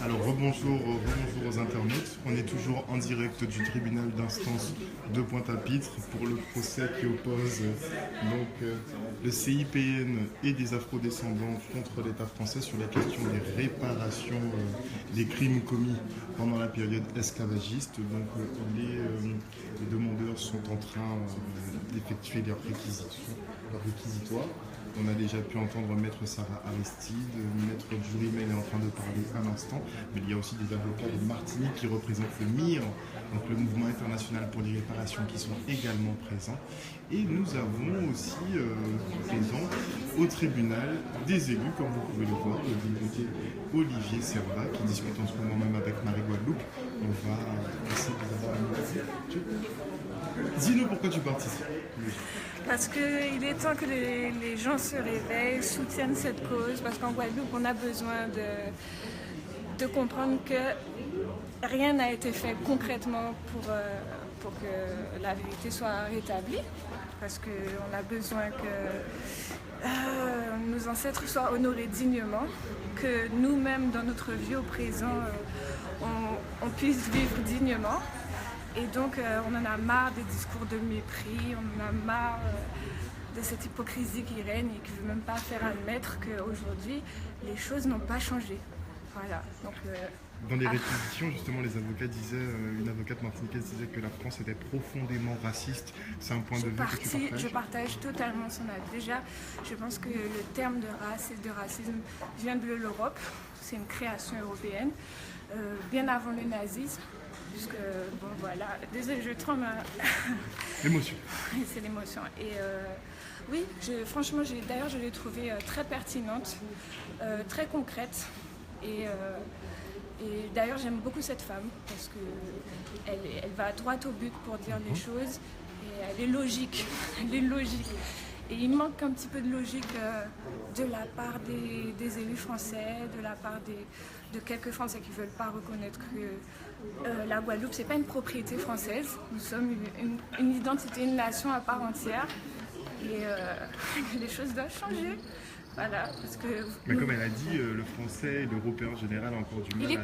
Alors rebonjour aux internautes, on est toujours en direct du tribunal d'instance de Pointe-à-Pitre pour le procès qui oppose le CIPN et des afrodescendants contre l'État français sur la question des réparations des crimes commis pendant la période esclavagiste. Donc les demandeurs sont en train d'effectuer leurs réquisitoires. On a déjà pu entendre Maître Sarah Aristide, Maître Djurimel est en train de parler un instant, mais il y a aussi des avocats de Martinique qui représentent le MIR, donc le Mouvement international pour les réparations, qui sont également présents. Et nous avons aussi présent au tribunal des élus, comme vous pouvez le voir, le député Olivier Servat, qui discute en ce moment même avec Marie-Guadeloupe. On va essayer d'avoir un... Dis-nous pourquoi tu participes. Parce qu'il est temps que les gens se réveillent, soutiennent cette cause, parce qu'en Guadeloupe, on a besoin de comprendre que rien n'a été fait concrètement pour que la vérité soit rétablie, parce qu'on a besoin que nos ancêtres soient honorés dignement, que nous-mêmes, dans notre vie au présent, on puisse vivre dignement. Et donc, on en a marre des discours de mépris, on en a marre de cette hypocrisie qui règne et qui ne veut même pas faire admettre qu'aujourd'hui, les choses n'ont pas changé. Voilà. Donc, dans les réquisitions, justement, les avocats disaient, une avocate martiniquaise disait que la France était profondément raciste. C'est un point de vue que tu partages? Je partage totalement son avis. Déjà, je pense que le terme de race et de racisme vient de l'Europe. C'est une création européenne, bien avant le nazisme. Puisque, bon voilà, désolé, je tremble. L'émotion. C'est l'émotion. Et oui, franchement, d'ailleurs, je l'ai trouvée très pertinente, très concrète. Et d'ailleurs, j'aime beaucoup cette femme parce qu'elle va droit au but pour dire les choses. Et elle est logique. Elle est logique. Et il manque un petit peu de logique de la part des élus français, de la part de quelques Français qui ne veulent pas reconnaître que la Guadeloupe, ce n'est pas une propriété française. Nous sommes une identité, une nation à part entière. Et les choses doivent changer. Voilà, parce que... Mais comme elle a dit, le français et l'européen en général a encore du mal il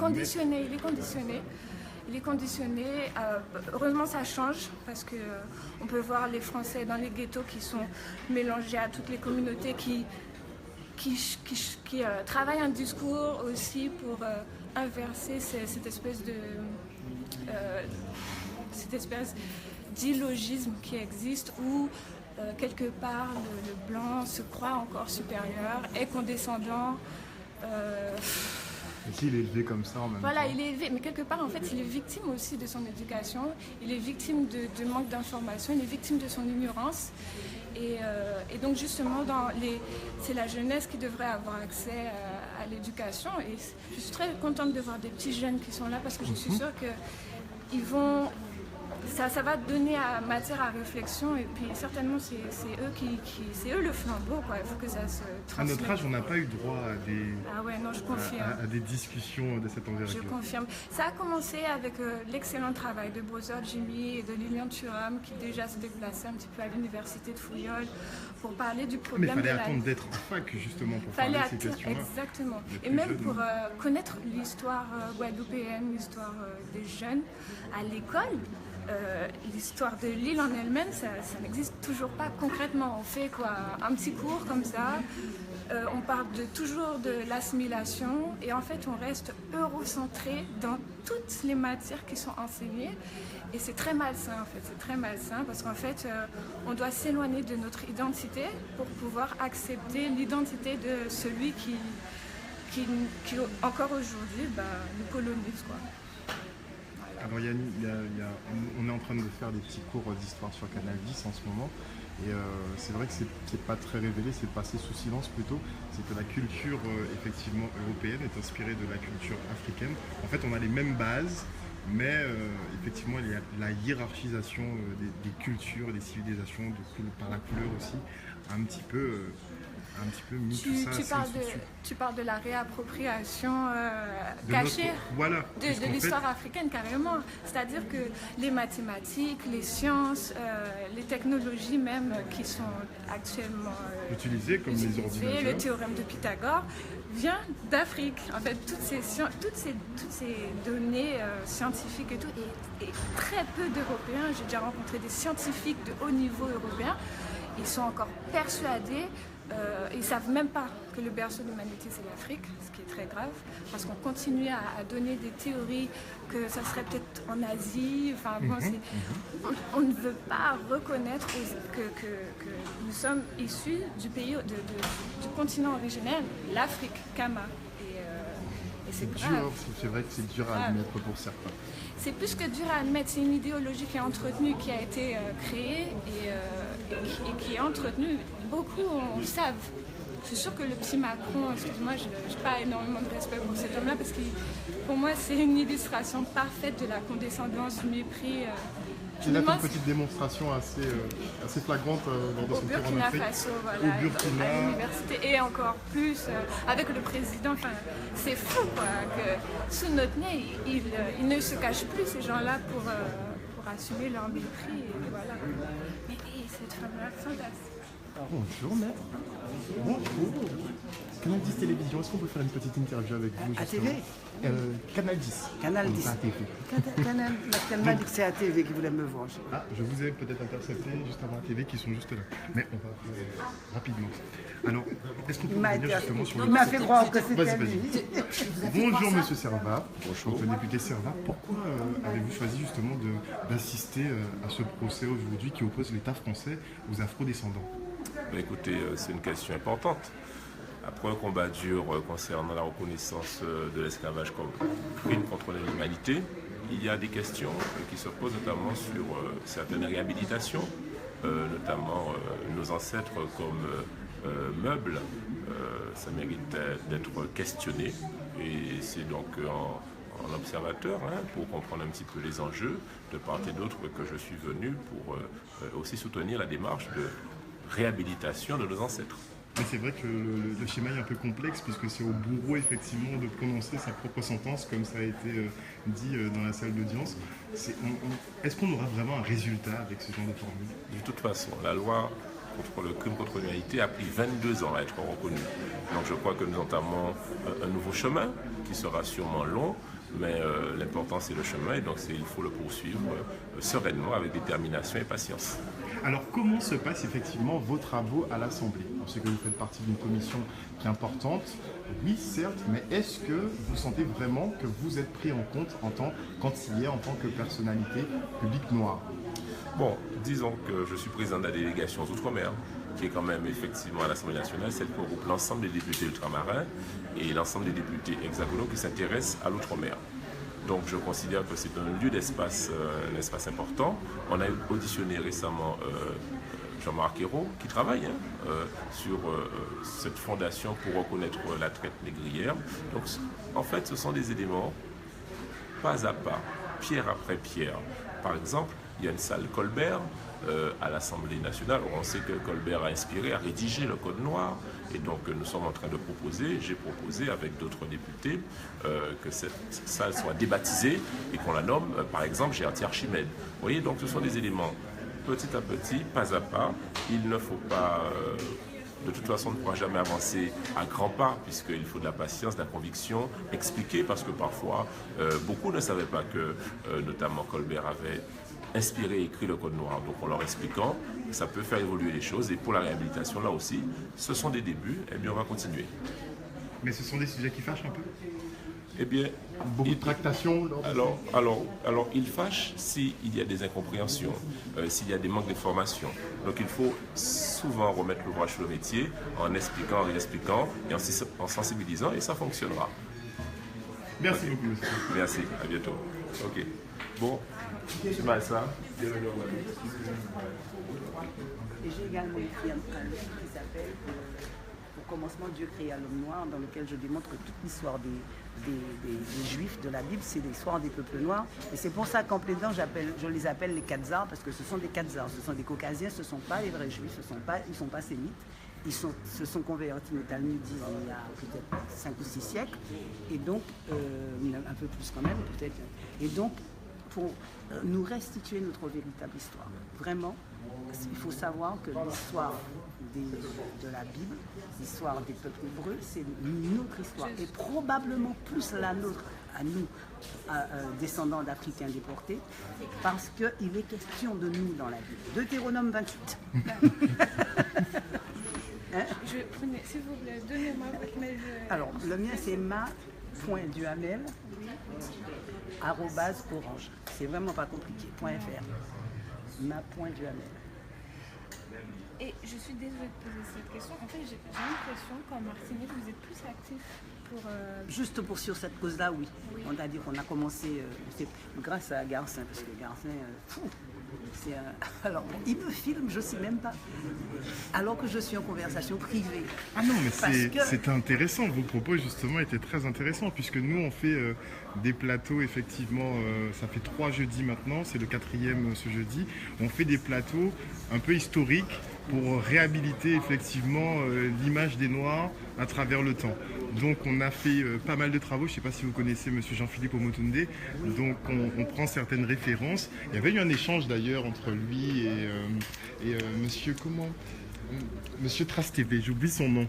est conditionné. Heureusement, ça change parce qu'on peut voir les Français dans les ghettos qui sont mélangés à toutes les communautés qui travaillent un discours aussi pour inverser cette espèce d'illogisme qui existe où quelque part le blanc se croit encore supérieur, est condescendant. Aussi, il est élevé comme ça en même temps. Voilà, il est élevé, mais quelque part, en fait, il est victime aussi de son éducation, il est victime de manque d'information, il est victime de son ignorance. Et donc, justement, c'est la jeunesse qui devrait avoir accès à l'éducation. Et je suis très contente de voir des petits jeunes qui sont là parce que je suis sûre qu'ils vont... Ça va donner matière à réflexion et puis certainement c'est eux le flambeau quoi. Il faut que ça se transmette. À notre âge, on n'a pas eu droit à des discussions de cette envergure. Je confirme. Ça a commencé avec l'excellent travail de Brother Jimmy et de Lilian Thuram qui déjà se déplaçaient un petit peu à l'université de Fouillol pour parler du problème. Mais il fallait attendre d'être en fac justement pour parler de ces questions-là. Exactement. Et même pour connaître l'histoire guadeloupéenne, l'histoire des jeunes à l'école. L'histoire de l'île en elle-même, ça n'existe toujours pas concrètement. On fait un petit cours comme ça, on parle toujours de l'assimilation et en fait on reste eurocentré dans toutes les matières qui sont enseignées et c'est très malsain en fait, c'est très malsain parce qu'en fait on doit s'éloigner de notre identité pour pouvoir accepter l'identité de celui qui encore aujourd'hui nous colonise quoi. Alors on est en train de faire des petits cours d'histoire sur Canal 10 en ce moment Et c'est vrai que c'est pas très révélé, c'est passé sous silence plutôt. C'est que la culture effectivement européenne est inspirée de la culture africaine. En fait, on a les mêmes bases, mais effectivement, il y a la hiérarchisation des cultures, des civilisations, par la couleur aussi, un petit peu mis tout ça tu parles de la réappropriation de cachée voilà, de l'histoire africaine carrément. C'est-à-dire que les mathématiques, les sciences, les technologies même qui sont actuellement utilisées comme les ordinateurs, le théorème de Pythagore, vient d'Afrique. En fait, toutes ces données scientifiques et tout, et très peu d'Européens, j'ai déjà rencontré des scientifiques de haut niveau européens, ils sont encore persuadés. Ils ne savent même pas que le berceau de l'humanité c'est l'Afrique, ce qui est très grave, parce qu'on continue à donner des théories que ça serait peut-être en Asie. Enfin, on ne veut pas reconnaître que nous sommes issus du pays, du continent originel, l'Afrique, Kama. Et c'est grave. Dur, c'est vrai que c'est dur à admettre pour certains. C'est plus que dur à admettre, c'est une idéologie qui est entretenue, qui a été créée et qui est entretenue. Beaucoup le savent. Je suis sûre que le petit Macron, excuse-moi, je n'ai pas énormément de respect pour cet homme-là, parce que pour moi, c'est une illustration parfaite de la condescendance, du mépris. Il a fait une petite démonstration assez flagrante lors de son tour en Afrique. Faso, voilà, au Burkina, à l'université, et encore plus avec le président. Enfin, c'est fou, quoi, que sous notre nez, ils ne se cachent plus, ces gens-là, pour assumer leur mépris. Et voilà. Mais cette femme-là, fantastique. Bonjour maître. Bonjour. Canal 10 Télévision, est-ce qu'on peut faire une petite interview avec vous? ATV Canal 10. Canal 10. Elle m'a dit que c'est ATV qui voulait me voir. Ah, je vous ai peut-être intercepté juste avant ATV qui sont juste là. Mais on va faire rapidement. Alors, est-ce qu'on peut revenir justement sur le... Il m'a fait croire que c'était Vas-y. lui. Bonjour Monsieur Servat. Bonjour. Donc, le député Servat, pourquoi avez-vous choisi justement d'assister à ce procès aujourd'hui qui oppose l'État français aux afro-descendants? Écoutez, c'est une question importante. Après un combat dur concernant la reconnaissance de l'esclavage comme crime contre l'humanité, il y a des questions qui se posent notamment sur certaines réhabilitations, notamment nos ancêtres comme meubles. Ça mérite d'être questionné et c'est donc en observateur pour comprendre un petit peu les enjeux de part et d'autre que je suis venu pour aussi soutenir la démarche de réhabilitation de nos ancêtres. Mais c'est vrai que le schéma est un peu complexe puisque c'est au bourreau effectivement de prononcer sa propre sentence comme ça a été dit dans la salle d'audience. Est-ce qu'on aura vraiment un résultat avec ce genre de formule? De toute façon, la loi contre le crime contre l'humanité a pris 22 ans à être reconnue. Donc je crois que nous entamons un nouveau chemin qui sera sûrement long, mais l'important c'est le chemin et donc il faut le poursuivre sereinement avec détermination et patience. Alors comment se passent effectivement vos travaux à l'Assemblée? Je sais que vous faites partie d'une commission qui est importante, oui certes, mais est-ce que vous sentez vraiment que vous êtes pris en compte qu'antillais, en tant que personnalité publique noire? Bon, disons que je suis président de la délégation aux Outre-mer, qui est quand même effectivement à l'Assemblée nationale, celle qui regroupe l'ensemble des députés ultramarins et l'ensemble des députés hexagonaux qui s'intéressent à l'outre-mer. Donc je considère que c'est un lieu d'espace, un espace important. On a auditionné récemment Jean-Marc Ayrault qui travaille sur cette fondation pour reconnaître la traite négrière. Donc en fait ce sont des éléments pas à pas, pierre après pierre. Par exemple, il y a une salle Colbert à l'Assemblée nationale. On sait que Colbert a inspiré, a rédigé le Code noir. Et donc nous sommes en train de proposer, j'ai proposé avec d'autres députés que cette salle soit débaptisée et qu'on la nomme par exemple Gertie Archimède. Vous voyez, donc ce sont des éléments petit à petit, pas à pas. Il ne faut pas... de toute façon, on ne pourra jamais avancer à grands pas puisqu'il faut de la patience, de la conviction, expliquer parce que parfois, beaucoup ne savaient pas que notamment Colbert avait inspiré et écrit le Code noir. Donc en leur expliquant, ça peut faire évoluer les choses et pour la réhabilitation, là aussi, ce sont des débuts et bien on va continuer. Mais ce sont des sujets qui fâchent un peu? Eh bien, beaucoup de tractations. Alors, il fâche s'il y a des incompréhensions, s'il y a des manques d'informations. Donc, il faut souvent remettre l'ouvrage sur le métier en expliquant, en réexpliquant et en sensibilisant, et ça fonctionnera. Merci Ok. beaucoup, monsieur. Merci, à bientôt. Ok. Bon, c'est mal ça. Et j'ai également écrit un livre qui s'appelle Au commencement, Dieu créa l'homme noir, dans lequel je démontre que toute l'histoire des Juifs de la Bible, c'est l'histoire des peuples noirs. Et c'est pour ça qu'en plaidant, je les appelle les Khazars, parce que ce sont des Khazars, ce sont des Caucasiens, ce ne sont pas les vrais Juifs, ils ne sont pas sémites. Ils se sont convertis au talmudisme il y a peut-être 5 ou 6 siècles, et donc, un peu plus quand même, peut-être. Et donc, pour nous restituer notre véritable histoire. Vraiment, il faut savoir que l'histoire de la Bible, l'histoire des peuples hébreux, c'est notre histoire. Et probablement plus la nôtre, à nous, descendants d'Africains déportés, parce qu'il est question de nous dans la Bible. Deutéronome 28. Hein? S'il vous plaît, donnez-moi votre mail. Alors, le mien, c'est ma.duhamel@orange. C'est vraiment pas compliqué. .fr. Ma.duhamel. Et je suis désolée de poser cette question. En fait, j'ai l'impression qu'en Martinique, vous êtes plus actif pour... Juste sur cette cause-là, oui. On a dit qu'on a commencé grâce à Garcin, parce que Garcin, alors, il me filme, je ne sais même pas, alors que je suis en conversation privée. Ah non, mais c'est intéressant. Vos propos, justement, étaient très intéressants, puisque nous, on fait des plateaux, effectivement, ça fait 3 jeudis maintenant, c'est le 4e ce jeudi. On fait des plateaux un peu historiques pour réhabiliter, effectivement, l'image des Noirs à travers le temps. Donc, on a fait pas mal de travaux. Je ne sais pas si vous connaissez M. Jean-Philippe Omotunde. Donc, on prend certaines références. Il y avait eu un échange, d'ailleurs, entre lui et monsieur... Comment Monsieur Trastevere, j'oublie son nom,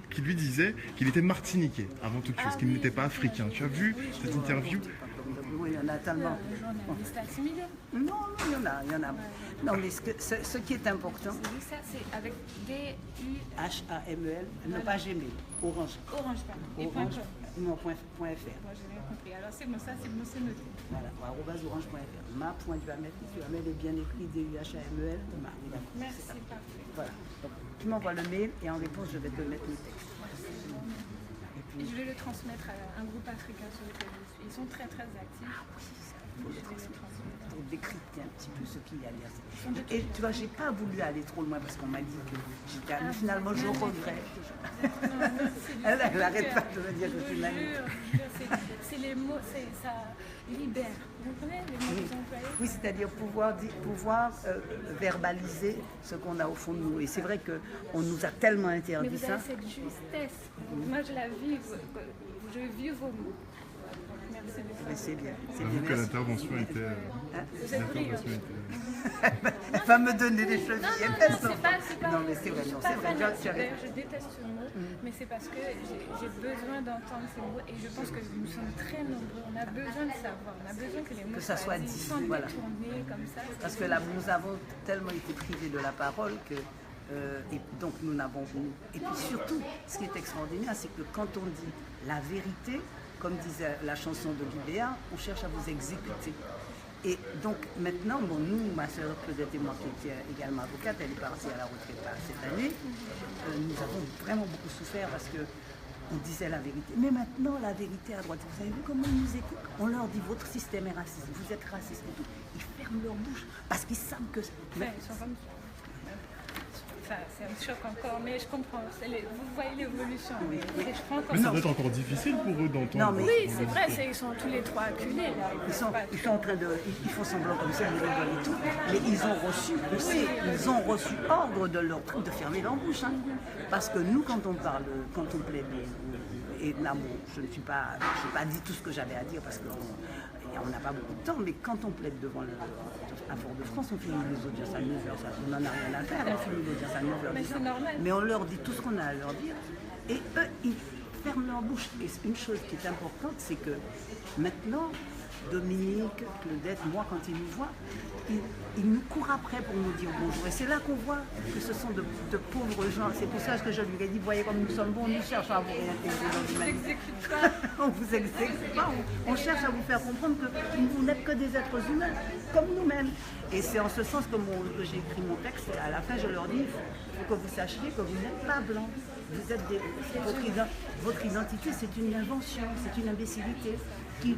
qui lui disait qu'il était martiniquais avant toute chose, qu'il n'était pas africain. Tu as vu cette interview? Oui, il y en a tellement. journaliste Maximilien. Non, il y en a. Non, mais ce qui est important, C'est juste ça, c'est avec D-U... HAMEL, ne pas Gmail, Orange. Orange, pardon. Et Orange, .com. non, .fr. Moi, j'ai rien compris. Alors, c'est bon, ça, c'est bon, c'est noté. Voilà, @orange.fr. Ma.duhamel, Duhamel est bien écrit, D-U-H-A-M-E-L. Merci, parfait. Voilà. Donc, tu m'envoies le mail et en réponse, je vais te mettre le texte. Et je vais le transmettre à un groupe africain sur lequel je suis. Ils sont très, très actifs. Je vais le transmettre. Pour décrypter un petit peu ce qu'il y a derrière. Et tu vois, j'ai pas voulu aller trop loin parce qu'on m'a dit que j'étais allée. Finalement, je regrette. Elle n'arrête pas de me dire que je suis naïve. C'est les mots, ça libère. Vous comprenez les mots que vous employez? Oui, c'est-à-dire pouvoir verbaliser ce qu'on a au fond de nous. Et c'est vrai qu'on nous a tellement Mais interdit vous ça. avez cette justesse. Moi, je la vis. Je vis vos mots. Merci beaucoup. Mais c'est bien. C'est J'avoue bien. que Merci. l'intervention était... Vous êtes brillant. Elle va me donner des chevilles. Non, c'est pas. Non, mais c'est vrai. Je suis Non, pas c'est vrai. fanatique, Tu as raison. je déteste ce mot, mais c'est parce que j'ai besoin d'entendre ces mots et je pense que nous sommes très nombreux. On a besoin de savoir, on a besoin que les mots Que ça soit dits, dit, sans voilà. détourner comme ça. Parce que là, nous avons tellement été privés de la parole que. Et donc nous n'avons. Et puis surtout, ce qui est extraordinaire, c'est que quand on dit la vérité, comme disait la chanson de Libéa, on cherche à vous exécuter. Et donc maintenant, bon, nous, ma soeur Claudette et moi, qui était également avocate, elle est partie à la retraite cette année, nous avons vraiment beaucoup souffert parce que on disait la vérité. Mais maintenant, la vérité à droite, vous avez vu comment ils nous écoutent? On leur dit votre système est raciste, vous êtes raciste et tout. Ils ferment leur bouche parce qu'ils savent que... Enfin, ils sont comme ça. Enfin, c'est un choc encore, mais je comprends. Vous voyez l'évolution. Oui, oui. Et je prends comme Mais ça ça. doit être encore difficile pour eux d'entendre. Non, mais- Oui, c'est vrai, ils sont tous les trois acculés là. Ils sont en train de... Ils font semblant comme ça, ils rigolent et tout. Mais ils ont reçu, ils ont reçu ordre de leur truc de fermer leur bouche. Hein. Parce que nous, quand on parle, quand on plaide, et là, bon, je n'ai pas dit tout ce que j'avais à dire parce qu'on n'a pas beaucoup de temps, mais quand on plaide devant à Fort-de-France, on finit les audiences à 9h, on n'en a rien à faire, on finit l'audience à 9h. Mais c'est normal. Mais on leur dit tout ce qu'on a à leur dire, et eux, ils ferment leur bouche. Et une chose qui est importante, c'est que maintenant, Dominique, Claudette, moi, quand ils nous voient, ils nous courent après pour nous dire bonjour. Et c'est là qu'on voit que ce sont de pauvres gens. C'est pour ça que je lui ai dit, voyez comme nous sommes bons, nous cherchons à vous réintégrer dans l'humanité. On vous exécute pas, on cherche à vous faire comprendre que vous n'êtes que des êtres humains, comme nous-mêmes. Et c'est en ce sens que j'ai écrit mon texte. À la fin, je leur dis, il faut que vous sachiez que vous n'êtes pas blanc. Vous êtes votre identité, c'est une invention, c'est une imbécilité qui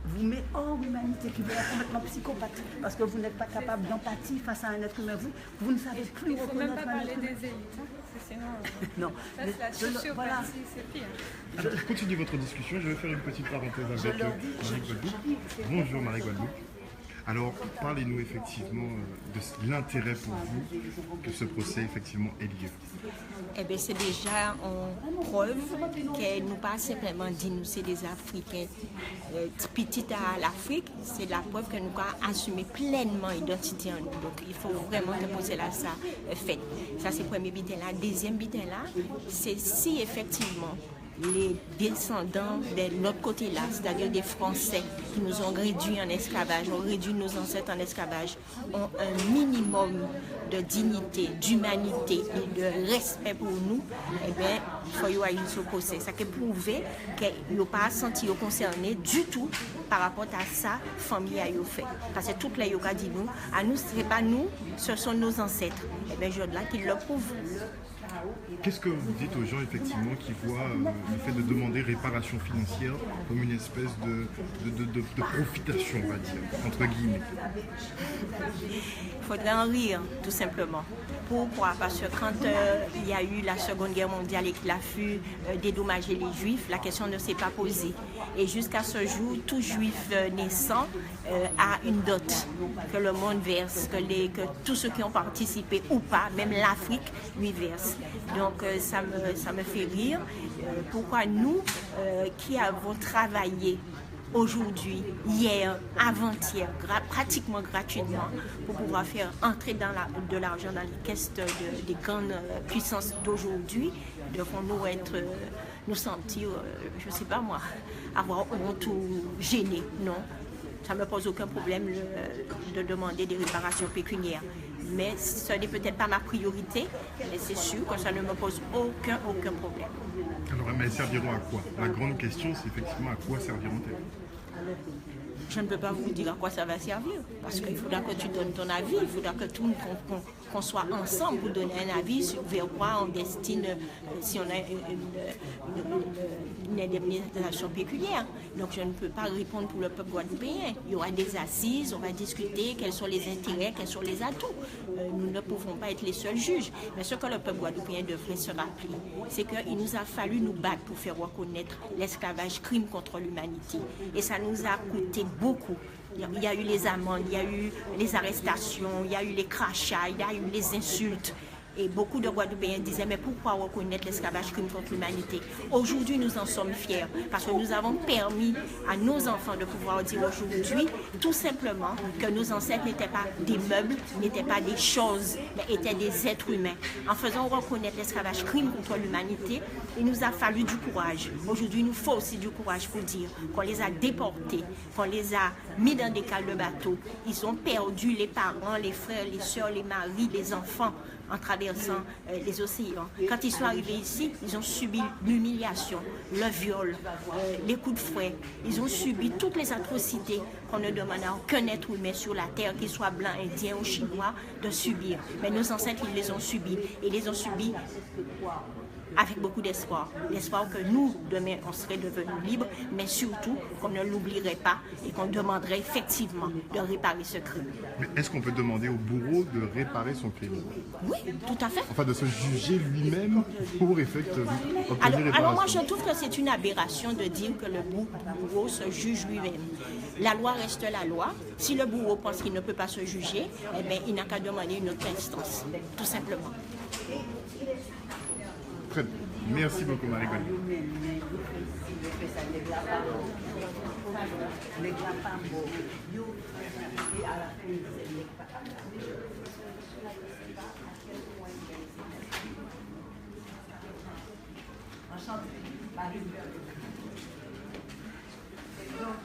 vous met hors humanité, qui vous rend complètement psychopathe, parce que vous n'êtes pas capable d'empathie face à un être humain. Vous ne savez plus Il ne faut même pas reconnaître un parler être humain. des élites, hein, parce que sinon, Non. ça, c'est la sociopathie, voilà. c'est pire. Alors, continuez votre discussion, je vais faire une petite parenthèse avec Marie Guadeloupe. Bonjour Marie Guadeloupe. Alors, parlez-nous effectivement de l'intérêt pour vous que ce procès effectivement ait lieu. Eh bien, c'est déjà une preuve qu'elle nous pas simplement dit nous c'est des Africains petits à l'Afrique, c'est la preuve que nous avons assumé pleinement l'identité en nous. Donc, il faut vraiment que pour cela ça fait. Ça, c'est le premier bitin là. Deuxième bitin là, c'est si effectivement les descendants de l'autre côté là, c'est-à-dire des Français qui nous ont réduits en esclavage, ont réduit nos ancêtres en esclavage, ont un minimum de dignité, d'humanité et de respect pour nous, eh bien, il faut y aller sur le procès. Ça qui prouve qu'ils n'ont pas senti concernés du tout par rapport à ça, famille a fait. Parce que toutes les yoga dit nous, à nous, ce n'est pas nous, ce sont nos ancêtres. Eh bien, je là qu'ils le prouvent. Qu'est-ce que vous dites aux gens effectivement qui voient le fait de demander réparation financière comme une espèce de profitation, on va dire, entre guillemets? Il faudrait en rire, tout simplement. Pourquoi? Parce que quand il y a eu la Seconde Guerre mondiale et qu'il a fallu dédommager les Juifs, la question ne s'est pas posée. Et jusqu'à ce jour, tout Juif naissant a une dot que le monde verse, que tous ceux qui ont participé ou pas, même l'Afrique, lui verse. Donc ça me fait rire. Pourquoi nous, qui avons travaillé aujourd'hui, hier, avant-hier, pratiquement gratuitement, pour pouvoir faire entrer de l'argent dans les caisses des grandes puissances d'aujourd'hui, devons-nous nous sentir, je ne sais pas moi, avoir honte ou gênés? Non, ça ne me pose aucun problème de demander des réparations pécuniaires. Mais ce n'est peut-être pas ma priorité, mais c'est sûr que ça ne me pose aucun problème. Alors, mais elles serviront à quoi? La grande question, c'est effectivement à quoi serviront-elles? Je ne peux pas vous dire à quoi ça va servir, parce qu'il faudra que tu donnes ton avis, il faudra que qu'on soit ensemble pour donner un avis sur vers quoi on destine, si on a une indemnisation pécuniaire. Donc je ne peux pas répondre pour le peuple guadeloupéen. Il y aura des assises, on va discuter quels sont les intérêts, quels sont les atouts. Nous ne pouvons pas être les seuls juges. Mais ce que le peuple guadeloupéen devrait se rappeler, c'est qu'il nous a fallu nous battre pour faire reconnaître l'esclavage, crime contre l'humanité. Et ça nous a coûté beaucoup. Il y a eu les amendes, il y a eu les arrestations, il y a eu les crachats, il y a eu les insultes. Et beaucoup de Guadeloupéens disaient, mais pourquoi reconnaître l'esclavage crime contre l'humanité? Aujourd'hui, nous en sommes fiers parce que nous avons permis à nos enfants de pouvoir dire aujourd'hui, tout simplement, que nos ancêtres n'étaient pas des meubles, n'étaient pas des choses, mais étaient des êtres humains. En faisant reconnaître l'esclavage crime contre l'humanité, il nous a fallu du courage. Aujourd'hui, il nous faut aussi du courage pour dire qu'on les a déportés, qu'on les a mis dans des cales de bateau. Ils ont perdu les parents, les frères, les sœurs, les maris, les enfants, en traversant les océans. Quand ils sont arrivés ici, ils ont subi l'humiliation, le viol, les coups de fouet. Ils ont subi toutes les atrocités qu'on ne demande à aucun être humain sur la terre, qu'il soit blanc, indien ou chinois, de subir. Mais nos ancêtres, ils les ont subis. Et ils les ont subis avec beaucoup d'espoir. L'espoir que nous, demain, on serait devenus libres, mais surtout qu'on ne l'oublierait pas et qu'on demanderait effectivement de réparer ce crime. Mais est-ce qu'on peut demander au bourreau de réparer son crime? Oui, tout à fait. Enfin, de se juger lui-même pour effectivement obtenir réparation. Alors moi, je trouve que c'est une aberration de dire que le bourreau se juge lui-même. La loi reste la loi. Si le bourreau pense qu'il ne peut pas se juger, eh bien, il n'a qu'à demander une autre instance, tout simplement. Très bien. Merci beaucoup, Marie-Guadeloupe. Donc,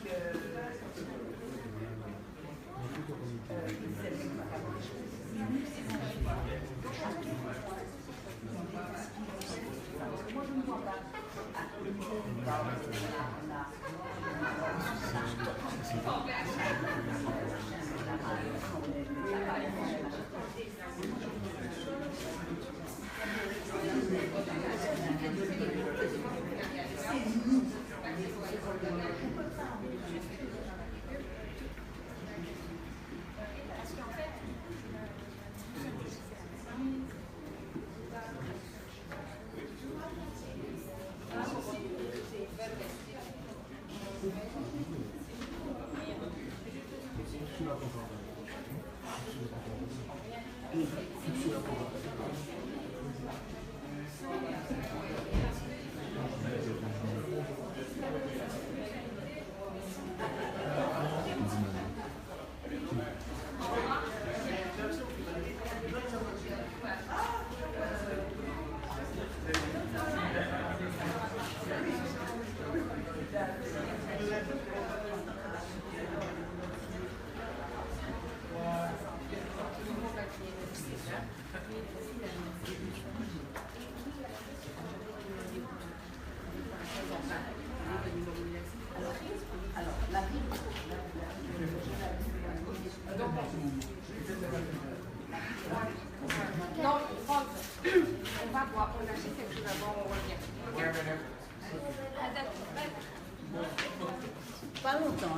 Pas longtemps,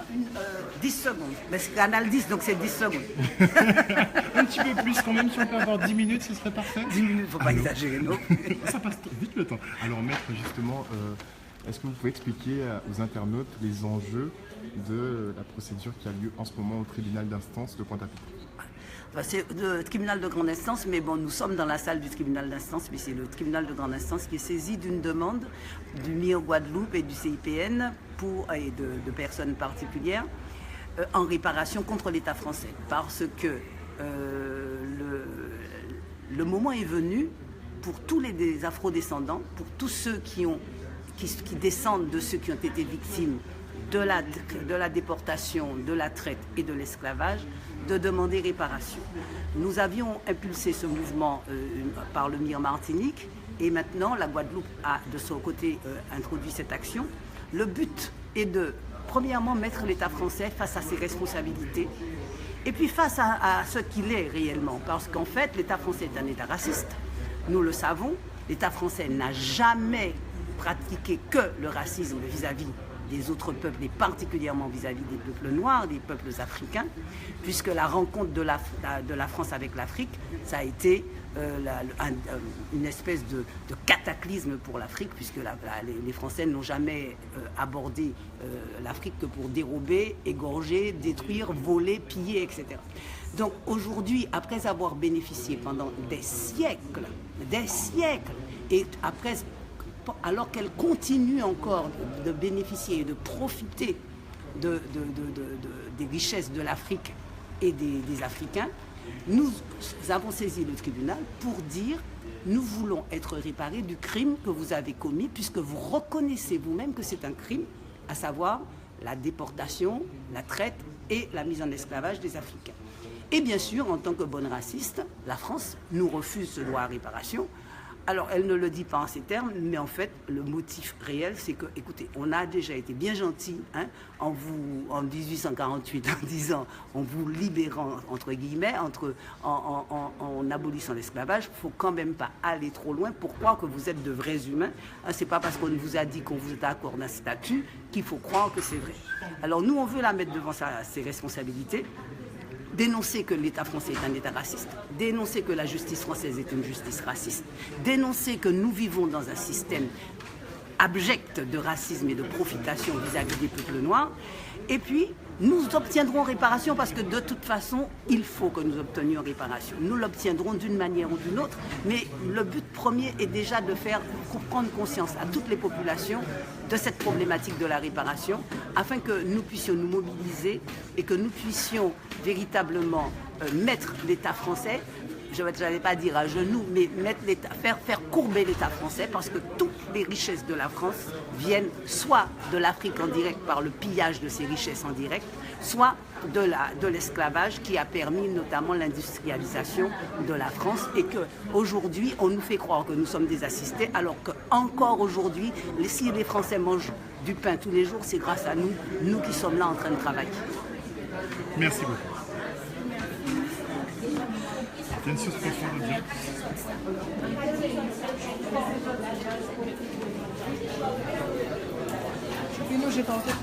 10 secondes. Mais c'est Canal 10, donc c'est 10 secondes. Un petit peu plus quand même, si on peut avoir 10 minutes, ce serait parfait. 10 minutes, faut pas exagérer, non? Ça passe vite le temps. Alors maître, justement, est-ce que vous pouvez expliquer aux internautes les enjeux de la procédure qui a lieu en ce moment au tribunal d'instance de Pointe-à-Pitre? C'est le tribunal de grande instance, mais bon, nous sommes dans la salle du tribunal d'instance, mais c'est le tribunal de grande instance qui est saisi d'une demande du MIR Guadeloupe et du CIPN et de personnes particulières en réparation contre l'État français. Parce que le moment est venu pour tous les afrodescendants, pour tous ceux qui descendent de ceux qui ont été victimes de la déportation, de la traite et de l'esclavage, de demander réparation. Nous avions impulsé ce mouvement par le MIR Martinique et maintenant la Guadeloupe a de son côté introduit cette action. Le but est de, premièrement, mettre l'État français face à ses responsabilités et puis face à ce qu'il est réellement. Parce qu'en fait, l'État français est un État raciste. Nous le savons. L'État français n'a jamais pratiqué que le racisme vis-à-vis des autres peuples et particulièrement vis-à-vis des peuples noirs, des peuples africains, puisque la rencontre de la France avec l'Afrique, ça a été une espèce de cataclysme pour l'Afrique, puisque les Français n'ont jamais abordé l'Afrique que pour dérober, égorger, détruire, voler, piller, etc. Donc aujourd'hui, après avoir bénéficié pendant des siècles, et après, alors qu'elle continue encore de bénéficier et de profiter des richesses de l'Afrique et des Africains, nous avons saisi le tribunal pour dire nous voulons être réparés du crime que vous avez commis, puisque vous reconnaissez vous-même que c'est un crime, à savoir la déportation, la traite et la mise en esclavage des Africains. Et bien sûr, en tant que bonne raciste, la France nous refuse ce droit à réparation. Alors, elle ne le dit pas en ces termes, mais en fait, le motif réel, c'est que, écoutez, on a déjà été bien gentil en 1848, en disant, en vous libérant, entre guillemets, en abolissant l'esclavage. Il ne faut quand même pas aller trop loin pour croire que vous êtes de vrais humains. Ce n'est pas parce qu'on vous a dit qu'on vous accorde un statut qu'il faut croire que c'est vrai. Alors, nous, on veut la mettre devant ses responsabilités. Dénoncer que l'État français est un État raciste, dénoncer que la justice française est une justice raciste, dénoncer que nous vivons dans un système abject de racisme et de profitation vis-à-vis des peuples noirs. Et puis, nous obtiendrons réparation parce que de toute façon, il faut que nous obtenions réparation. Nous l'obtiendrons d'une manière ou d'une autre, mais le but premier est déjà de faire prendre conscience à toutes les populations de cette problématique de la réparation, afin que nous puissions nous mobiliser et que nous puissions véritablement mettre l'État français je n'allais pas dire à genoux, mais faire courber l'État français, parce que toutes les richesses de la France viennent soit de l'Afrique en direct par le pillage de ces richesses en direct, soit de l'esclavage qui a permis notamment l'industrialisation de la France, et qu'aujourd'hui on nous fait croire que nous sommes des assistés, alors qu'encore aujourd'hui, si les Français mangent du pain tous les jours, c'est grâce à nous, nous qui sommes là en train de travailler. Merci beaucoup. Il y a une chose profonde à dire. Moi, j'ai pas en tête.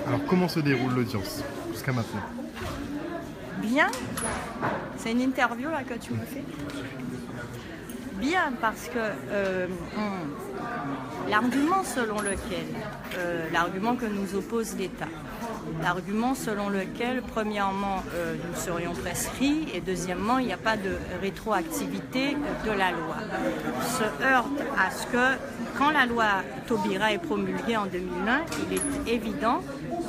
Alors, comment se déroule l'audience jusqu'à maintenant? Bien. C'est une interview là que tu me fais. Bien, parce que l'argument selon lequel, l'argument que nous oppose l'État, l'argument selon lequel, premièrement, nous serions prescrits, et deuxièmement, il n'y a pas de rétroactivité de la loi, se heurte à ce que, quand la loi Taubira est promulguée en 2001, il est évident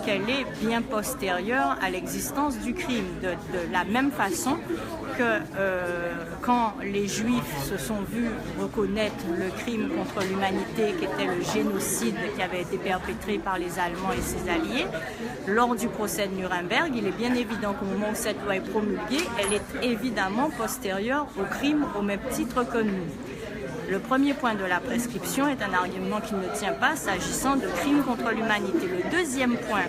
qu'elle est bien postérieure à l'existence du crime, de la même façon que quand les Juifs se sont vus reconnaître le crime contre l'humanité qui était le génocide qui avait été perpétré par les Allemands et ses alliés, lors du procès de Nuremberg, il est bien évident qu'au moment où cette loi est promulguée, elle est évidemment postérieure au crime au même titre que nous. Le premier point de la prescription est un argument qui ne tient pas s'agissant de crimes contre l'humanité. Le deuxième point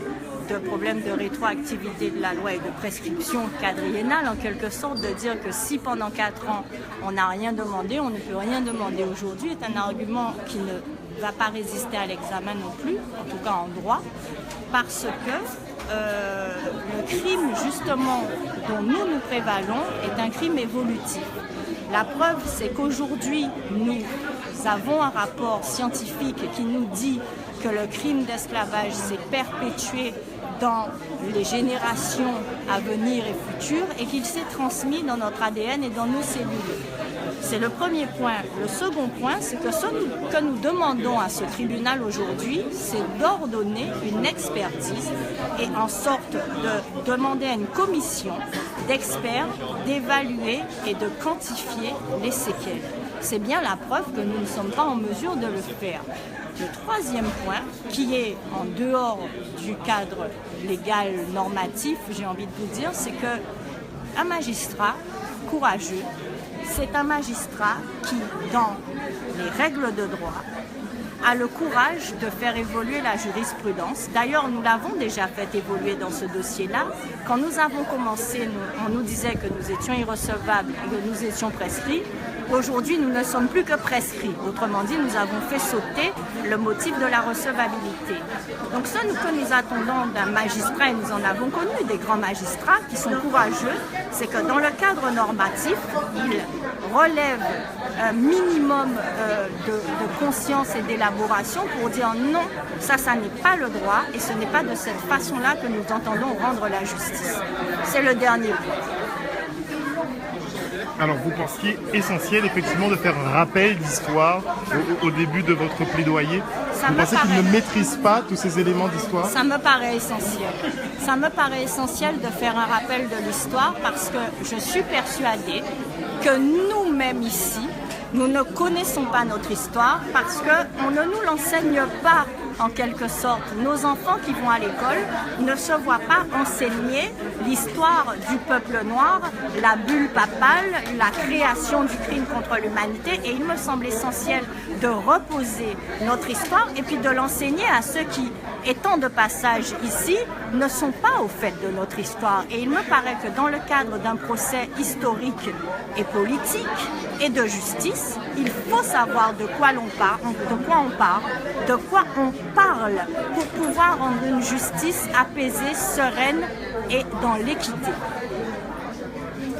de problème de rétroactivité de la loi et de prescription quadriennale, en quelque sorte, de dire que si pendant 4 ans on n'a rien demandé, on ne peut rien demander aujourd'hui, est un argument qui ne va pas résister à l'examen non plus, en tout cas en droit, parce que le crime justement dont nous prévalons est un crime évolutif. La preuve, c'est qu'aujourd'hui, nous avons un rapport scientifique qui nous dit que le crime d'esclavage s'est perpétué dans les générations à venir et futures et qu'il s'est transmis dans notre ADN et dans nos cellules. C'est le premier point. Le second point, c'est que ce que nous demandons à ce tribunal aujourd'hui, c'est d'ordonner une expertise et en sorte de demander à une commission d'experts d'évaluer et de quantifier les séquelles. C'est bien la preuve que nous ne sommes pas en mesure de le faire. Le troisième point, qui est en dehors du cadre légal normatif, j'ai envie de vous dire, c'est qu'un magistrat courageux, c'est un magistrat qui, dans les règles de droit, a le courage de faire évoluer la jurisprudence. D'ailleurs, nous l'avons déjà fait évoluer dans ce dossier-là. Quand nous avons commencé, on nous disait que nous étions irrecevables et que nous étions prescrits. Aujourd'hui, nous ne sommes plus que prescrits. Autrement dit, nous avons fait sauter le motif de la recevabilité. Donc ce que nous attendons d'un magistrat, et nous en avons connu des grands magistrats qui sont courageux, c'est que dans le cadre normatif, ils relèvent un minimum de conscience et d'élaboration pour dire non, ça n'est pas le droit et ce n'est pas de cette façon-là que nous entendons rendre la justice. C'est le dernier point. Alors, vous pensiez essentiel, effectivement, de faire un rappel d'histoire au début de votre plaidoyer. Vous pensez qu'ils ne maîtrisent pas tous ces éléments d'histoire? Ça me paraît essentiel. Ça me paraît essentiel de faire un rappel de l'histoire parce que je suis persuadée que nous-mêmes ici, nous ne connaissons pas notre histoire parce qu'on ne nous l'enseigne pas en quelque sorte. Nos enfants qui vont à l'école ne se voient pas enseigner l'histoire du peuple noir, la bulle papale, la création du crime contre l'humanité. Et il me semble essentiel de reposer notre histoire et puis de l'enseigner à ceux qui, étant de passage ici, ne sont pas au fait de notre histoire. Et il me paraît que dans le cadre d'un procès historique et politique et de justice, il faut savoir de quoi on parle, de quoi on parle pour pouvoir rendre une justice apaisée, sereine et dans l'équité.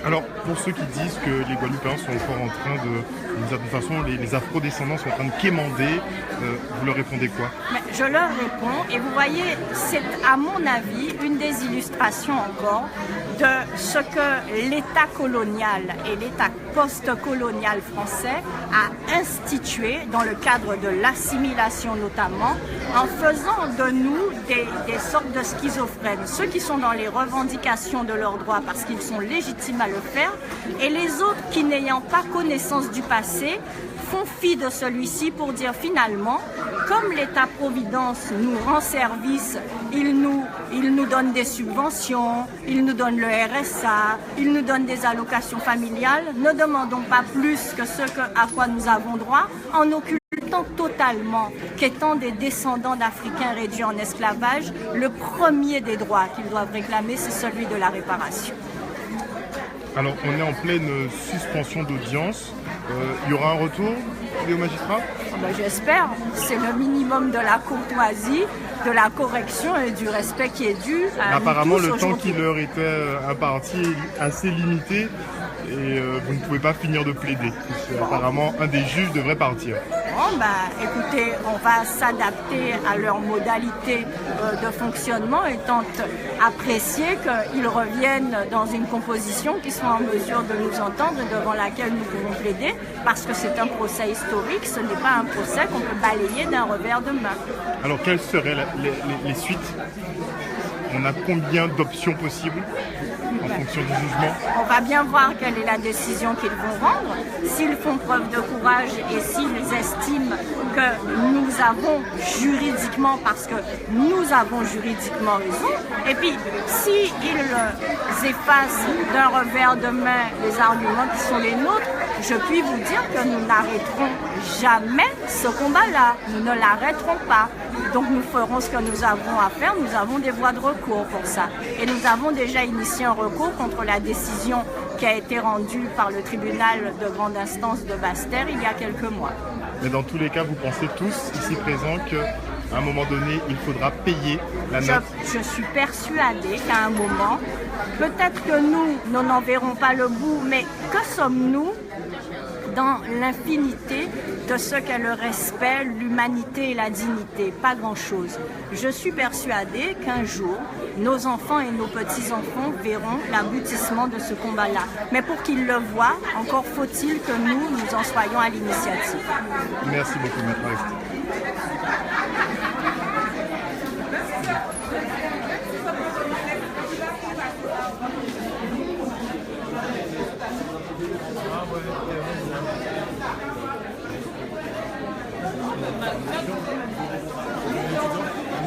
Alors, pour ceux qui disent que les Guadeloupéens sont encore en train de, d'une certaine façon, les afro-descendants sont en train de quémander, vous leur répondez quoi? Mais je leur réponds, et vous voyez, c'est à mon avis une des illustrations encore de ce que l'État colonial et l'État post-colonial français a institué dans le cadre de l'assimilation notamment, en faisant de nous des sortes de schizophrènes. Ceux qui sont dans les revendications de leurs droits parce qu'ils sont légitimes à le faire, et les autres qui, n'ayant pas connaissance du passé, font fi de celui-ci pour dire finalement, comme l'État-providence nous rend service, il nous donne des subventions, il nous donne le RSA, il nous donne des allocations familiales, ne demandons pas plus que ce à quoi nous avons droit, en occultant totalement qu'étant des descendants d'Africains réduits en esclavage, le premier des droits qu'ils doivent réclamer, c'est celui de la réparation. Alors, on est en pleine suspension d'audience. Il y aura un retour au magistrat? J'espère. C'est le minimum de la courtoisie, de la correction et du respect qui est dû à apparemment, nous tous le temps qui leur était imparti est assez limité et vous ne pouvez pas finir de plaider. Apparemment, un des juges devrait partir. Bon, écoutez, on va s'adapter à leurs modalités de fonctionnement étant apprécié qu'ils reviennent dans une composition qui soit en mesure de nous entendre et devant laquelle nous pouvons plaider parce que c'est un procès historique, ce n'est pas un procès qu'on peut balayer d'un revers de main. Alors, quelles seraient les suites? On a combien d'options possibles en fonction du jugement? On va bien voir quelle est la décision qu'ils vont rendre. S'ils font preuve de courage et s'ils estiment que nous avons juridiquement, parce que nous avons juridiquement raison, et puis s'ils effacent d'un revers de main les arguments qui sont les nôtres, je puis vous dire que nous n'arrêterons jamais ce combat-là. Nous ne l'arrêterons pas. Donc nous ferons ce que nous avons à faire. Nous avons des voies de recours pour ça. Et nous avons déjà initié un recours contre la décision qui a été rendue par le tribunal de grande instance de Basse-Terre il y a quelques mois. Mais dans tous les cas, vous pensez tous ici présents qu'à un moment donné, il faudra payer la note? Je suis persuadée qu'à un moment, peut-être que nous n'en verrons pas le bout, mais que sommes-nous dans l'infinité de ce qu'est le respect, l'humanité et la dignité? Pas grand-chose. Je suis persuadée qu'un jour, nos enfants et nos petits-enfants verront l'aboutissement de ce combat-là. Mais pour qu'ils le voient, encore faut-il que nous en soyons à l'initiative. Merci beaucoup, Maître Aristide.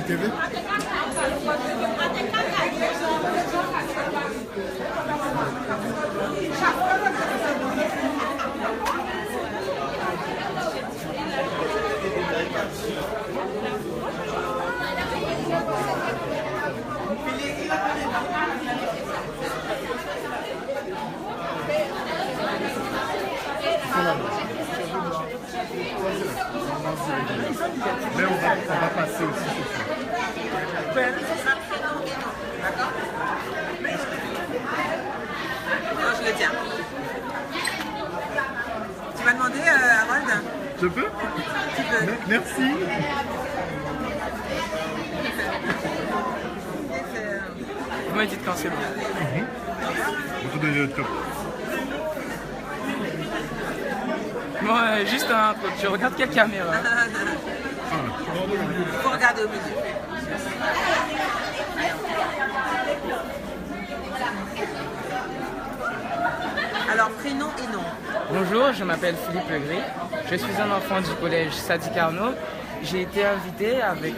TV? Mais on va passer aussi ce soir. Non, je le tiens. Tu m'as demandé, Harold? Je peux? Tu peux. Merci. Vous me dites quand c'est bon. On te donne le top. Bon, juste un truc, je regarde quelle caméra? Il faut regarder au milieu. Alors, prénom et nom. Bonjour, je m'appelle Philippe Legris. Je suis un enfant du collège Sadi Carnot. J'ai été invité avec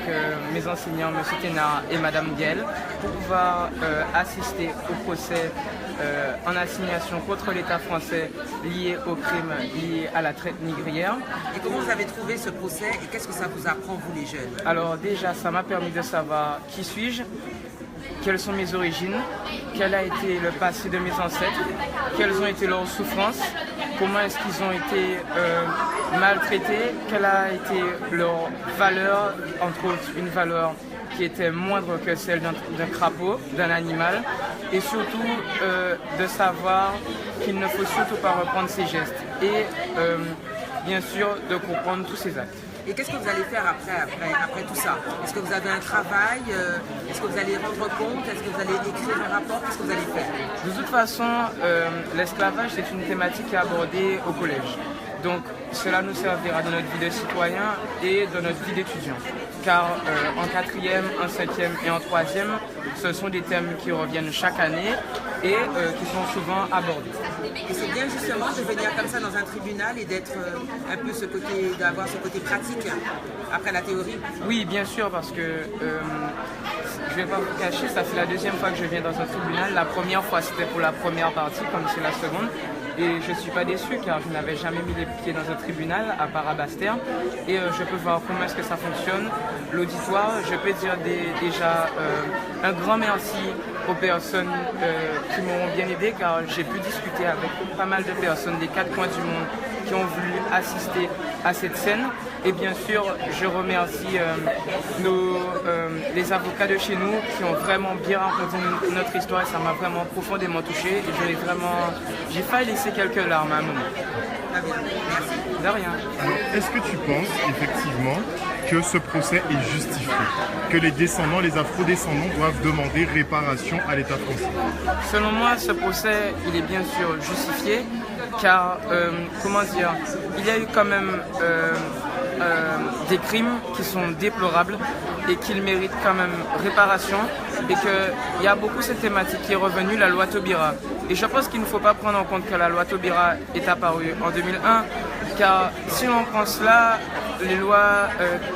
mes enseignants, M. Thénard et Mme Guel, pour pouvoir assister au procès en assignation contre l'État français lié au crime lié à la traite négrière. Et comment vous avez trouvé ce procès et qu'est-ce que ça vous apprend, vous les jeunes? Alors déjà, ça m'a permis de savoir qui suis-je, quelles sont mes origines, quel a été le passé de mes ancêtres, quelles ont été leurs souffrances, comment est-ce qu'ils ont été maltraités, quelle a été leur valeur, entre autres une valeur qui était moindre que celle d'un crapaud, d'un animal, et surtout de savoir qu'il ne faut surtout pas reprendre ses gestes et bien sûr de comprendre tous ses actes. Et qu'est-ce que vous allez faire après tout ça? Est-ce que vous avez un travail? Est-ce que vous allez rendre compte? Est-ce que vous allez écrire un rapport? Qu'est-ce que vous allez faire? De toute façon, l'esclavage, c'est une thématique qui est abordée au collège. Donc cela nous servira dans notre vie de citoyen et dans notre vie d'étudiant. Car en 4e, en 5e et en 3e, ce sont des thèmes qui reviennent chaque année et qui sont souvent abordés. Et c'est bien justement de venir comme ça dans un tribunal et d'être un peu d'avoir ce côté pratique après la théorie. Oui, bien sûr, parce que je ne vais pas vous cacher, ça fait la deuxième fois que je viens dans un tribunal. La première fois, c'était pour la première partie, comme c'est la seconde. Et je ne suis pas déçu car je n'avais jamais mis les pieds dans un tribunal à part à Basse-Terre. Et je peux voir comment est-ce que ça fonctionne. L'auditoire, je peux dire déjà un grand merci aux personnes qui m'ont bien aidé car j'ai pu discuter avec pas mal de personnes des 4 coins du monde qui ont voulu assister à cette scène. Et bien sûr, je remercie les avocats de chez nous qui ont vraiment bien raconté notre histoire et ça m'a vraiment profondément touché. Et j'ai failli laisser quelques larmes à un moment. Merci. De rien. Alors, est-ce que tu penses effectivement que ce procès est justifié? Que les descendants, les afro-descendants doivent demander réparation à l'État français? Selon moi, ce procès, il est bien sûr justifié car, comment dire, il y a eu quand même des crimes qui sont déplorables et qu'ils méritent quand même réparation et qu'il y a beaucoup cette thématique qui est revenue, la loi Taubira. Et je pense qu'il ne faut pas prendre en compte que la loi Taubira est apparue en 2001 car si l'on prend cela, les lois,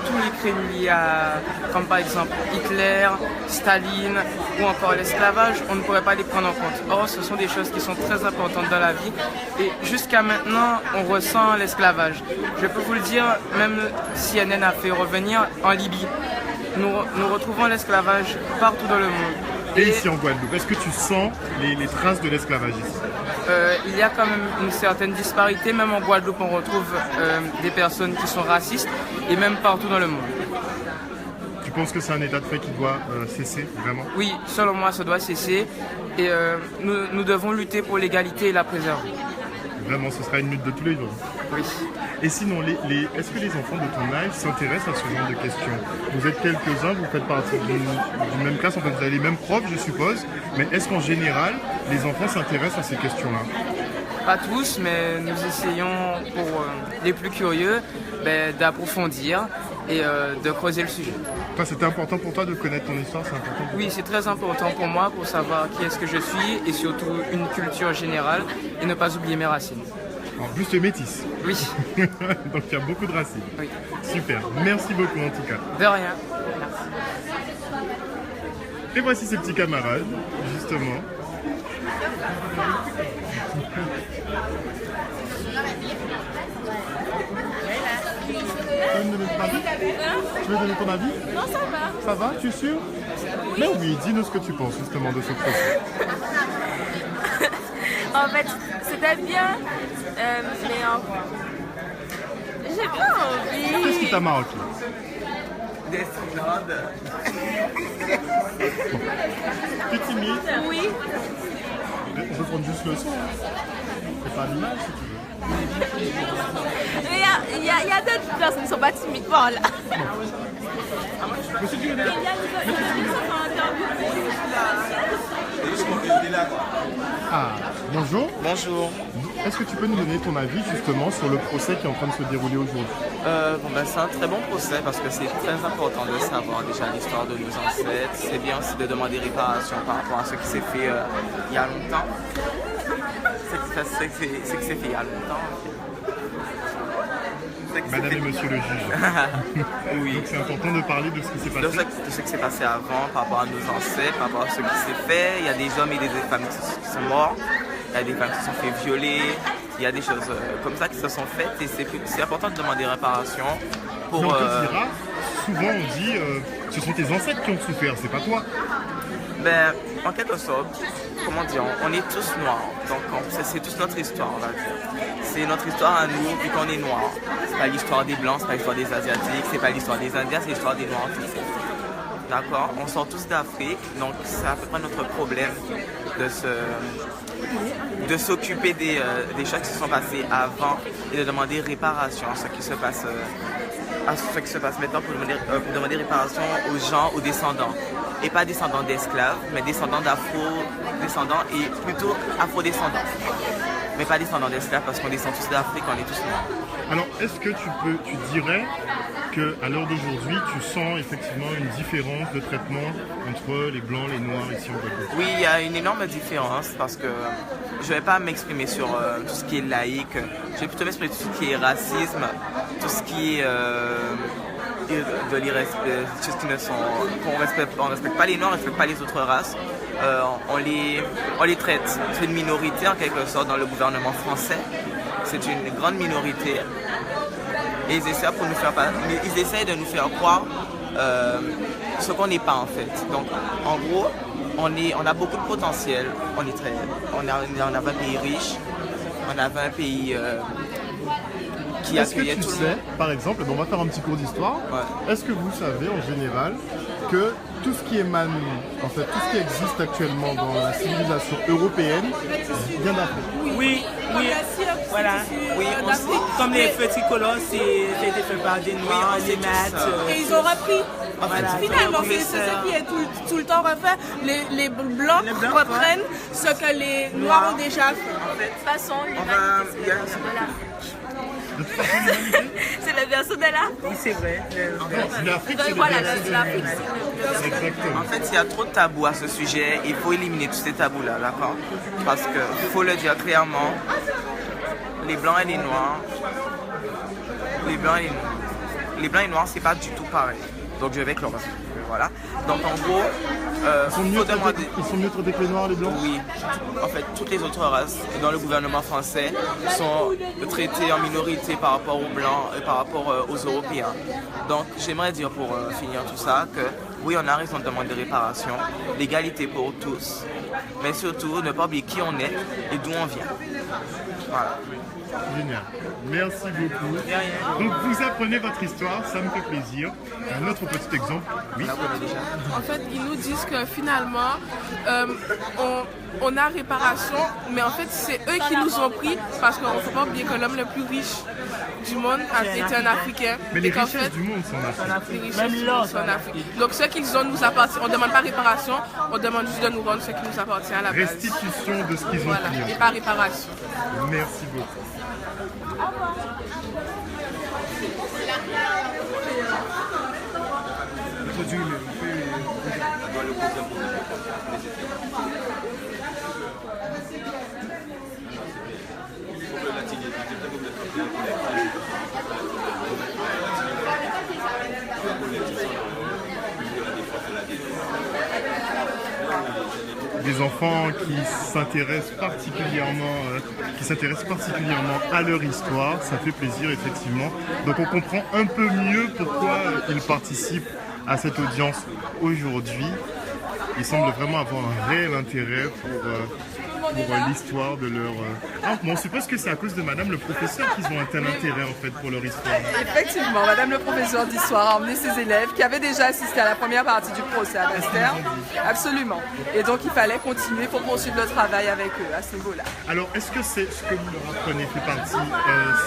tous les crimes liés à, comme par exemple Hitler, Staline ou encore l'esclavage, on ne pourrait pas les prendre en compte. Or, ce sont des choses qui sont très importantes dans la vie et jusqu'à maintenant, on ressent l'esclavage. Je peux vous le dire, même CNN a fait revenir en Libye. Nous retrouvons l'esclavage partout dans le monde. Et ici en Guadeloupe, est-ce que tu sens les traces de l'esclavage ici? Il y a quand même une certaine disparité. Même en Guadeloupe, on retrouve des personnes qui sont racistes et même partout dans le monde. Tu penses que c'est un état de fait qui doit cesser, vraiment? Oui, selon moi, ça doit cesser et nous devons lutter pour l'égalité et la préserver. Vraiment, ce sera une lutte de tous les jours. Oui. Et sinon, est-ce que les enfants de ton âge s'intéressent à ce genre de questions? Vous êtes quelques-uns, vous faites partie d'une même classe, en fait, vous avez les mêmes profs, je suppose, mais est-ce qu'en général, les enfants s'intéressent à ces questions-là? Pas tous, mais nous essayons, pour les plus curieux, d'approfondir et de creuser le sujet. Toi, c'était important pour toi de connaître ton histoire, c'est important pour toi? Oui, c'est très important pour moi pour savoir qui est-ce que je suis et surtout une culture générale et ne pas oublier mes racines. En plus, tu es métisse. Oui. Donc, il y a beaucoup de racines. Oui. Super. Merci beaucoup, en tout cas. De rien. Et voici ces petits camarades, justement. Tu veux me donner ton avis? Tu veux donner ton avis? Non, ça va. Ça va? Tu es sûr? Oui. Mais oui, dis-nous ce que tu penses, justement, de ce procès. En fait, c'était bien, mais j'ai pas envie. Qu'est-ce qui t'a marqué? Tu es timide? Oui. On peut prendre juste le son. C'est pas l'image si tu veux. Mais il y a d'autres personnes qui ne sont pas timides. Voilà. Monsieur Dieu, Ah, bonjour. Bonjour. est-ce que tu peux nous donner ton avis justement sur le procès qui est en train de se dérouler aujourd'hui? C'est un très bon procès parce que c'est très important de savoir déjà l'histoire de nos ancêtres. C'est bien aussi de demander réparation par rapport à ce qui s'est fait il y a longtemps. C'est que c'est fait il y a longtemps. Madame et monsieur le juge. Oui. Donc c'est important de parler de ce qui s'est passé. De ce qui s'est passé avant, par rapport à nos ancêtres, par rapport à ce qui s'est fait. Il y a des hommes et des femmes qui sont morts. Il y a des femmes qui se sont fait violer. Il y a des choses comme ça qui se sont faites. Et c'est important de demander réparation pour... Donc on dira, souvent on dit, ce sont tes ancêtres qui ont souffert, c'est pas toi. Ben, en quelque sorte, comment dire, on est tous noirs. Donc c'est toute notre histoire, on va dire. C'est notre histoire à nous, vu qu'on est noirs. C'est pas l'histoire des Blancs, c'est pas l'histoire des Asiatiques, c'est pas l'histoire des Indiens, c'est l'histoire des Noirs. D'accord? On sort tous d'Afrique, donc c'est à peu près notre problème de s'occuper des choses qui se sont passées avant et de demander réparation à ce qui se passe maintenant pour demander réparation aux gens, aux descendants. Et pas descendants d'esclaves, mais descendants d'afro-descendants et plutôt afro-descendants. Mais pas descendants d'esclaves parce qu'on descend tous d'Afrique, on est tous noirs. Alors, est-ce que tu dirais qu'à l'heure d'aujourd'hui, tu sens effectivement une différence de traitement entre les Blancs et les Noirs ici en Guadeloupe? Oui, il y a une énorme différence parce que je ne vais pas m'exprimer sur tout ce qui est laïque. Je vais plutôt m'exprimer sur tout ce qui est racisme, tout ce qui est... de l'irrespect, choses qui ne sont... On ne respecte pas les Noirs, on ne respecte pas les autres races. On les traite. C'est une minorité en quelque sorte dans le gouvernement français. C'est une grande minorité. Et ils essaient de nous faire croire ce qu'on n'est pas en fait. Donc en gros, on a beaucoup de potentiel. On avait un pays riche, on avait un pays qui accueillait tout le monde. Est-ce que tu sais, par exemple, on va faire un petit cours d'histoire. Ouais. Est-ce que vous savez en général que tout ce qui émane, en fait, tout ce qui existe actuellement dans la civilisation européenne vient d'Afrique? Oui, voilà. Oui, comme les feux tricolores, c'est été fait par des Noirs, des maths. Et ils ont repris. Voilà. Finalement, c'est ça qui est tout le temps refait. Les Blancs reprennent ce que les Noirs ont déjà fait. De toute façon, l'humanité, c'est la version de là. Oui, c'est vrai. L'Afrique, c'est l'Afrique. Exactement. En fait, il y a trop de tabous à ce sujet. Il faut éliminer tous ces tabous-là, d'accord? Parce qu'il faut le dire clairement, les Blancs et les Noirs, les Blancs et Noirs, c'est pas du tout pareil. Donc je vais clore. Voilà. Donc en gros, ils sont mieux traités que les Noirs, les Blancs? Oui. En fait, toutes les autres races dans le gouvernement français sont traitées en minorité par rapport aux Blancs et par rapport aux Européens. Donc j'aimerais dire pour finir tout ça que oui, on a raison de demander réparation, l'égalité pour tous, mais surtout ne pas oublier qui on est et d'où on vient. Voilà. Génial. Merci beaucoup. Donc vous apprenez votre histoire, ça me fait plaisir. Un autre petit exemple. Oui. En fait, ils nous disent que finalement, on a réparation, mais en fait, c'est eux qui nous ont pris parce qu'on ne faut pas oublier que l'homme le plus riche du monde était un Africain. Mais les richesses du monde sont en Afrique. Les richesses du monde sont en Afrique. Donc ce qu'ils ont nous appartient. On ne demande pas réparation, on demande juste de nous rendre ce qui nous appartient à la base. Restitution de ce qu'ils ont pris. Et pas réparation. Merci beaucoup. Des enfants qui s'intéressent particulièrement à leur histoire, ça fait plaisir effectivement. Donc on comprend un peu mieux pourquoi ils participent à cette audience aujourd'hui. Ils semblent vraiment avoir un réel intérêt pour l'histoire de leur... Ah, bon, on suppose que c'est à cause de Madame le professeur qu'ils ont un tel intérêt en fait pour leur histoire. Effectivement, Madame le professeur d'histoire a emmené ses élèves qui avaient déjà assisté à la première partie du procès à Esther. Absolument. Et donc il fallait continuer pour poursuivre le travail avec eux à ce niveau-là. Alors est-ce que c'est ce que vous leur apprenez fait partie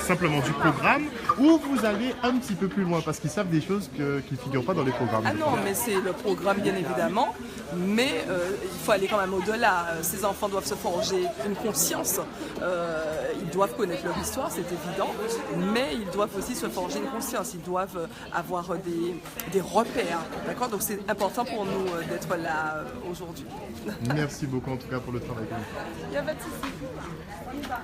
simplement du programme ou vous allez un petit peu plus loin parce qu'ils savent des choses qui ne figurent pas dans les programmes? Ah non, mais c'est le programme bien évidemment, mais il faut aller quand même au-delà. Ces enfants doivent se former forger une conscience. Ils doivent connaître leur histoire, c'est évident, mais ils doivent aussi se forger une conscience. Ils doivent avoir des repères. D'accord ? Donc c'est important pour nous d'être là aujourd'hui. Merci beaucoup en tout cas pour le travail que vous faites. Il n'y a pas de souci. On y va.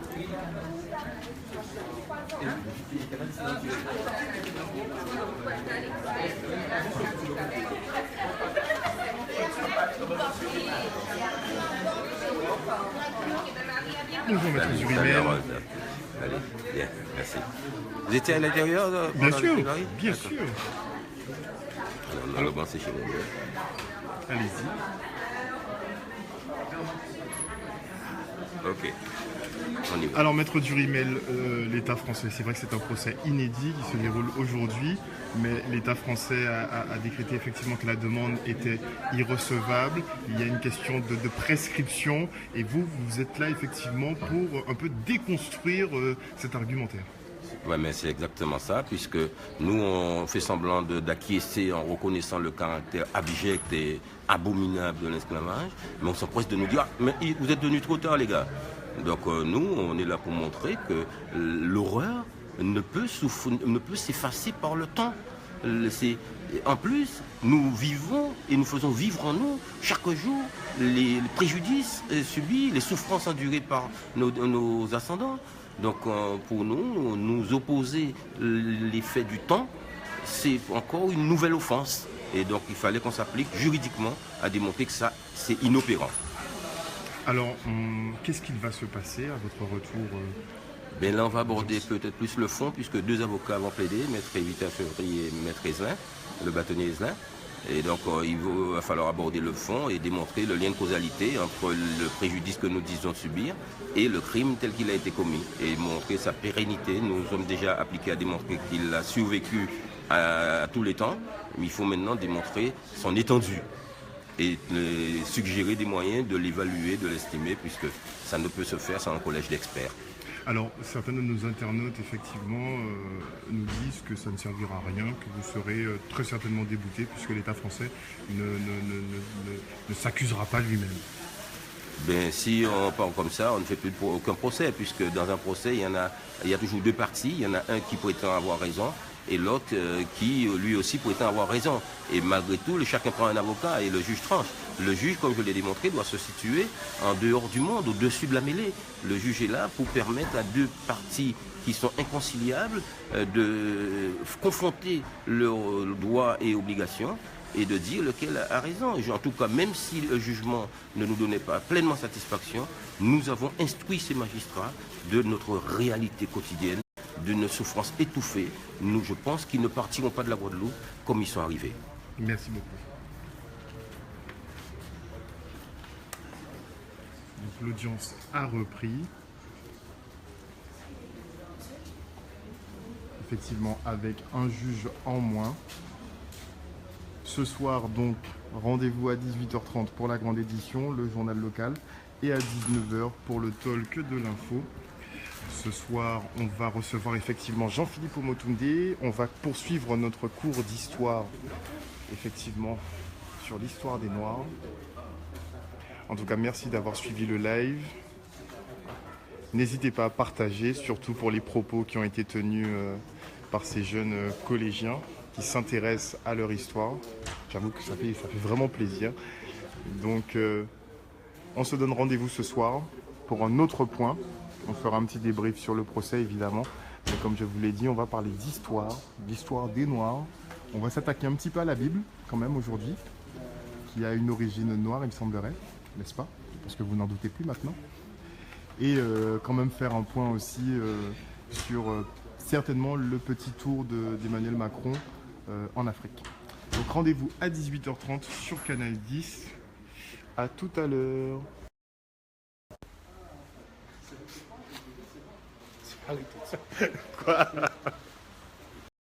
Bonjour maître Zurimel. Allez, bien, merci. Vous étiez à l'intérieur Bien sûr, bien bien sûr. Alors, bon, c'est chez vous. Allez-y. Ok. On y va. Alors maître Zurimel, l'État français, c'est vrai que c'est un procès inédit qui se déroule aujourd'hui, mais l'État français a décrété effectivement que la demande était irrecevable. Il y a une question de prescription et vous êtes là effectivement pour un peu déconstruire cet argumentaire. Oui, mais c'est exactement ça, puisque nous, on fait semblant d'acquiescer en reconnaissant le caractère abject et abominable de l'esclavage, mais on s'empresse de nous dire « mais vous êtes venus trop tard, les gars ». Donc nous, on est là pour montrer que l'horreur ne peut s'effacer par le temps. En plus, nous vivons et nous faisons vivre en nous chaque jour les préjudices subis, les souffrances endurées par nos ascendants. Donc pour nous, nous opposer l'effet du temps, c'est encore une nouvelle offense. Et donc il fallait qu'on s'applique juridiquement à démontrer que ça, c'est inopérant. Alors, qu'est-ce qu'il va se passer à votre retour Ben là, on va aborder peut-être plus le fond, puisque deux avocats vont plaider, maître Evita Fevry et maître Eslin, le bâtonnier Eslin. Et donc, il va falloir aborder le fond et démontrer le lien de causalité entre le préjudice que nous disons subir et le crime tel qu'il a été commis. Et montrer sa pérennité. Nous sommes déjà appliqués à démontrer qu'il a survécu à tous les temps. Mais il faut maintenant démontrer son étendue et suggérer des moyens de l'évaluer, de l'estimer, puisque ça ne peut se faire sans un collège d'experts. Alors, certains de nos internautes, effectivement, nous disent que ça ne servira à rien, que vous serez très certainement débouté, puisque l'État français ne s'accusera pas lui-même. Ben, si on parle comme ça, on ne fait plus aucun procès, puisque dans un procès, il y a toujours deux parties. Il y en a un qui prétend avoir raison et l'autre qui, lui aussi, prétend avoir raison. Et malgré tout, chacun prend un avocat et le juge tranche. Le juge, comme je l'ai démontré, doit se situer en dehors du monde, au-dessus de la mêlée. Le juge est là pour permettre à deux parties qui sont inconciliables de confronter leurs droits et obligations et de dire lequel a raison. En tout cas, même si le jugement ne nous donnait pas pleinement satisfaction, nous avons instruit ces magistrats de notre réalité quotidienne, d'une souffrance étouffée. Nous, je pense qu'ils ne partiront pas de la Guadeloupe comme ils sont arrivés. Merci beaucoup. Donc l'audience a repris. Effectivement, avec un juge en moins. Ce soir, donc, rendez-vous à 18h30 pour la grande édition, le journal local, et à 19h pour le talk de l'info. Ce soir, on va recevoir effectivement Jean-Philippe Omotoundé. On va poursuivre notre cours d'histoire, effectivement, sur l'histoire des Noirs. En tout cas, merci d'avoir suivi le live. N'hésitez pas à partager, surtout pour les propos qui ont été tenus par ces jeunes collégiens qui s'intéressent à leur histoire. J'avoue que ça fait vraiment plaisir. Donc, on se donne rendez-vous ce soir pour un autre point. On fera un petit débrief sur le procès, évidemment. Mais comme je vous l'ai dit, on va parler d'histoire, d'histoire des Noirs. On va s'attaquer un petit peu à la Bible, quand même, aujourd'hui, qui a une origine noire, il me semblerait, n'est-ce pas? Parce que vous n'en doutez plus maintenant. Et quand même faire un point aussi sur certainement le petit tour d'Emmanuel Macron en Afrique. Donc rendez-vous à 18h30 sur Canal 10. À tout à l'heure. Quoi?